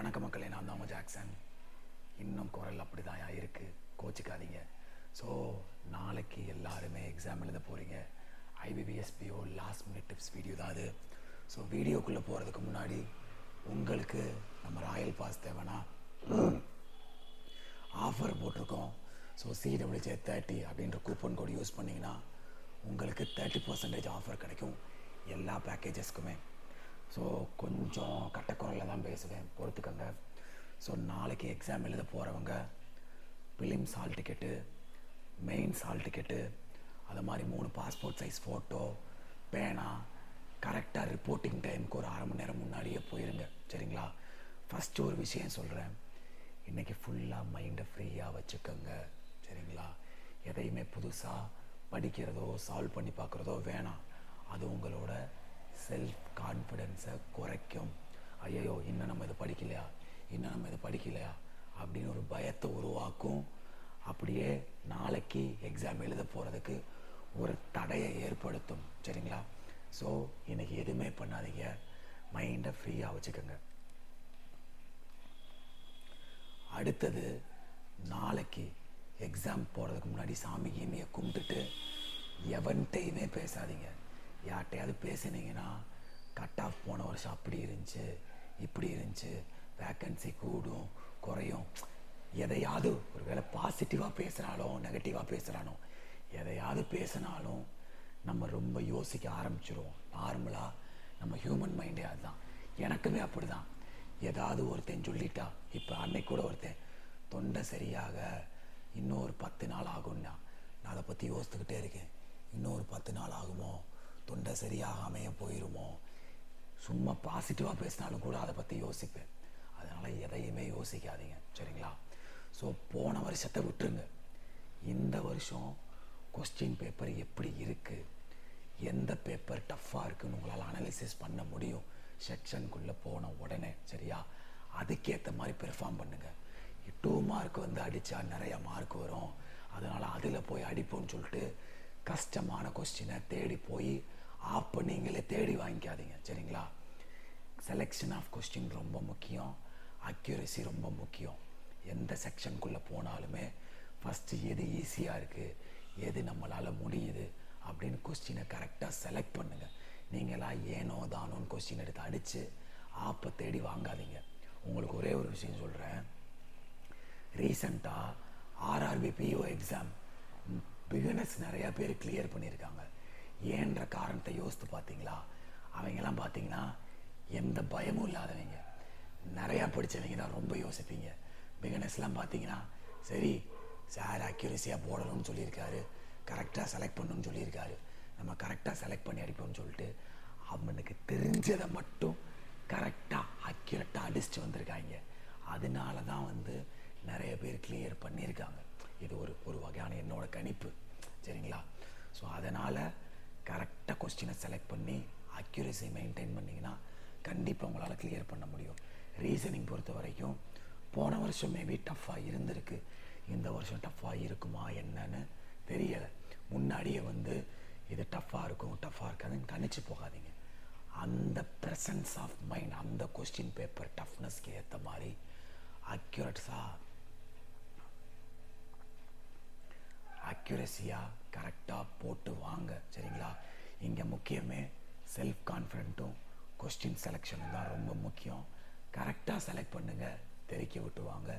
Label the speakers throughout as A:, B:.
A: வணக்க மக்களே, நான் தான் உங்கள் ஜாக்சன். இன்னும் குரல் அப்படி தான் இருக்குது, கோச்சிக்காதீங்க. ஸோ நாளைக்கு எல்லாருமே எக்ஸாம் எழுத போகிறீங்க. IBBSPO last minute tips video தான் அது. ஸோ வீடியோக்குள்ளே போகிறதுக்கு முன்னாடி உங்களுக்கு நம்ம ராயல் பாஸ் தேவைன்னா ஆஃபர் போட்டிருக்கோம். ஸோ CWJ30 அப்படின்ற கூப்பன் கோடு யூஸ் பண்ணிங்கன்னா உங்களுக்கு 30% ஆஃபர் கிடைக்கும் எல்லா பேக்கேஜஸ்க்குமே. ஸோ கொஞ்சம் கட்டக்குறையில் தான் பேசுவேன், பொறுத்துக்கங்க. ஸோ நாளைக்கு எக்ஸாம் எழுத போகிறவங்க films hall ticket, mains hall ticket, அது மாதிரி 3 பாஸ்போர்ட் சைஸ் ஃபோட்டோ, பேனா, கரெக்டாக ரிப்போர்ட்டிங் டைமுக்கு ஒரு அரை மணி நேரம் முன்னாடியே போயிருங்க, சரிங்களா? ஃபஸ்ட்டு ஒரு விஷயம் சொல்கிறேன், இன்றைக்கி ஃபுல்லாக மைண்டை ஃப்ரீயாக வச்சுக்கோங்க, சரிங்களா? எதையுமே புதுசாக படிக்கிறதோ சால்வ் பண்ணி பார்க்குறதோ வேணாம். அது உங்களோட செல்ஃப் கான்ஃபிடென்ஸை குறைக்கும். ஐயோ இன்னும் நம்ம இதை படிக்கலையா அப்படின்னு ஒரு பயத்தை உருவாக்கும். அப்படியே நாளைக்கு எக்ஸாம் எழுத போகிறதுக்கு ஒரு தடையை ஏற்படுத்தும், சரிங்களா? ஸோ இன்றைக்கி எதுவுமே பண்ணாதீங்க, மைண்டை ஃப்ரீயாக வச்சுக்கோங்க. அடுத்தது, நாளைக்கு எக்ஸாம் போகிறதுக்கு முன்னாடி சாமி கீமியை கும்பிட்டுட்டு எவன்கிட்டையுமே பேசாதீங்க. யார்கிட்டையாவது பேசினீங்கன்னா கட் ஆஃப் போன வருஷம் அப்படி இருந்துச்சு இப்படி இருந்துச்சு, வேக்கன்சி கூடும் குறையும், எதையாவது ஒரு வேளை பாசிட்டிவாக பேசுகிறாலும் நெகட்டிவாக பேசுகிறானோ எதையாவது பேசினாலும் நம்ம ரொம்ப யோசிக்க ஆரம்பிச்சிடுவோம். நார்மலாக நம்ம ஹியூமன் மைண்டே அதுதான். எனக்குமே அப்படி தான். ஏதாவது ஒருத்தன் சொல்லிட்டா, இப்போ அன்னைக்கு கூட ஒருத்தன் தொண்டை சரியாக இன்னும் ஒரு 10 நாள் ஆகும்னா நான் அதை பற்றி யோசித்துக்கிட்டே இருக்கேன். இன்னும் ஒரு 10 நாள் ஆகுமோ, தொண்டை சரியாகாமையே போயிடுமோ. சும்மா பாசிட்டிவாக பேசினாலும் கூட அதை பற்றி யோசிப்பேன். அதனால் எதையுமே யோசிக்காதீங்க, சரிங்களா? ஸோ போன வருஷத்தை விட்டுருங்க. இந்த வருஷம் கொஸ்டின் பேப்பர் எப்படி இருக்குது, எந்த பேப்பர் டஃப்பாக இருக்குன்னு உங்களால் அனலிசிஸ் பண்ண முடியும் செக்ஷனுக்குள்ளே போன உடனே, சரியா? அதுக்கேற்ற மாதிரி பெர்ஃபார்ம் பண்ணுங்கள். 2 மார்க் வந்து அடித்தா நிறையா மார்க் வரும், அதனால் அதில் போய் அடிப்போம்னு சொல்லிட்டு கஷ்டமான கொஸ்டினை தேடி போய் அப்போ நீங்களே தேடி வாங்கிக்காதீங்க, சரிங்களா? செலெக்ஷன் ஆஃப் கொஸ்டின் ரொம்ப முக்கியம், அக்யூரசி ரொம்ப முக்கியம். எந்த செக்ஷனுக்குள்ளே போனாலுமே ஃபஸ்ட்டு எது ஈஸியாக இருக்குது, எது நம்மளால் முடியுது அப்படின்னு கொஸ்டினை கரெக்டாக செலக்ட் பண்ணுங்கள். நீங்களாம் ஏனோ தானோன்னு கொஸ்டின் எடுத்து அடித்து ஆப்பை தேடி வாங்காதீங்க. உங்களுக்கு ஒரே ஒரு விஷயம் சொல்கிறேன். ரீசண்டாக RRB PO எக்ஸாம் பிகினர்ஸ் நிறையா பேர் கிளியர் பண்ணியிருக்காங்க. ஏன்ற காரணத்தை யோசித்து பார்த்தீங்களா? அவங்கெல்லாம் பார்த்தீங்கன்னா எந்த பயமும் இல்லாதவங்க, நிறையா படித்தவங்க தான் ரொம்ப யோசிப்பீங்க. பிகினர்ஸ்லாம் பார்த்தீங்கன்னா சரி சார் அக்யூரஸியாக போடணும்னு சொல்லியிருக்காரு, கரெக்டாக செலக்ட் பண்ணணும்னு சொல்லியிருக்காரு, நம்ம கரெக்டாக செலக்ட் பண்ணி அடிப்போம்னு சொல்லிட்டு அவனுக்கு தெரிஞ்சதை மட்டும் கரெக்டாக அக்யூரட்டாக அடிச்சுட்டு வந்திருக்காங்க. அதனால தான் வந்து நிறைய பேர் கிளியர் பண்ணியிருக்காங்க. இது ஒரு வகையான என்னோட கணிப்பு, சரிங்களா? ஸோ அதனால் கரெக்டாக கொஸ்டினை செலக்ட் பண்ணி அக்யூரஸி மெயின்டைன் பண்ணிங்கன்னா கண்டிப்பாக உங்களால் கிளியர் பண்ண முடியும். ரீசனிங் பொறுத்த வரைக்கும் போன வருஷம் மேபி டஃப்பாக இருந்திருக்கு, இந்த வருஷம் டஃப்பாக இருக்குமா என்னன்னு தெரியலை. முன்னாடியே வந்து இது டஃப்பாக இருக்காதுன்னு கணிச்சு போகாதீங்க. அந்த ப்ரெசன்ஸ் ஆஃப் மைண்ட், அந்த கொஸ்டின் பேப்பர் டஃப்னஸ்க்கு ஏற்ற மாதிரி அக்யூரஸியாக கரெக்டாக போட்டு வாங்க, சரிங்களா? இங்கே முக்கியமே செல்ஃப் கான்ஃபிடென்ட்டும் கொஸ்டின் செலெக்ஷனும் தான் ரொம்ப முக்கியம். கரெக்டாக செலக்ட் பண்ணுங்கள், தெரிக்க விட்டு வாங்க,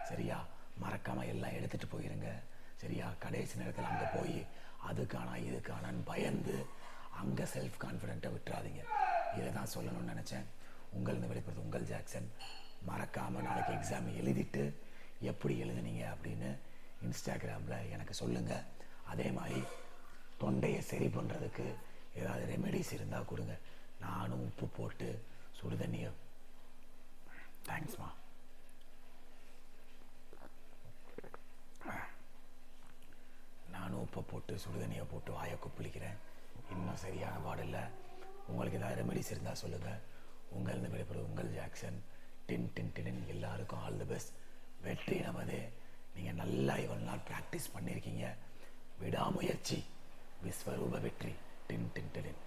A: சரியா? மறக்காமல் எல்லாம் எடுத்துகிட்டு போயிருங்க, சரியா? கடைசி நேரத்தில் அங்கே போய் அதுக்கானா இதுக்கானான்னு பயந்து அங்கே செல்ஃப் கான்ஃபிடென்ட்டை விட்டுறாதீங்க. இதை தான் சொல்லணும்னு நினச்சேன். உங்களிருந்து விடைபெறுவது உங்கள் ஜாக்சன். மறக்காமல் நாளைக்கு எக்ஸாம் எழுதிட்டு எப்படி எழுதுனீங்க அப்படின்னு இன்ஸ்டாகிராமில் எனக்கு சொல்லுங்கள். அதே மாதிரி தொண்டையை சரி பண்ணுறதுக்கு ஏதாவது ரெமெடிஸ் இருந்தால் கொடுங்க. நானும் உப்பு போட்டு சுடுதண்ணியை தேங்க்ஸ்மா நானும் உப்பை போட்டு சுடுதண்ணியை போட்டு வாயை குப்பிளிக்கிறேன். இன்னும் சரியான பாடில்லை. உங்களுக்கு ஏதாவது ரெமெடிஸ் இருந்தால் சொல்லுங்கள். உங்களிருந்து விடைபெறுவது உங்கள் ஜாக்சன். டின் டின் டின். எல்லாருக்கும் ஆல் தி பெஸ்ட். வெற்றி நமதே. நீங்கள் நல்லா இவ்வளோ நாள் ப்ராக்டிஸ் பண்ணியிருக்கீங்க. விடாமுயற்சி விஸ்வரூப வெற்றி. டின் டின் டின்.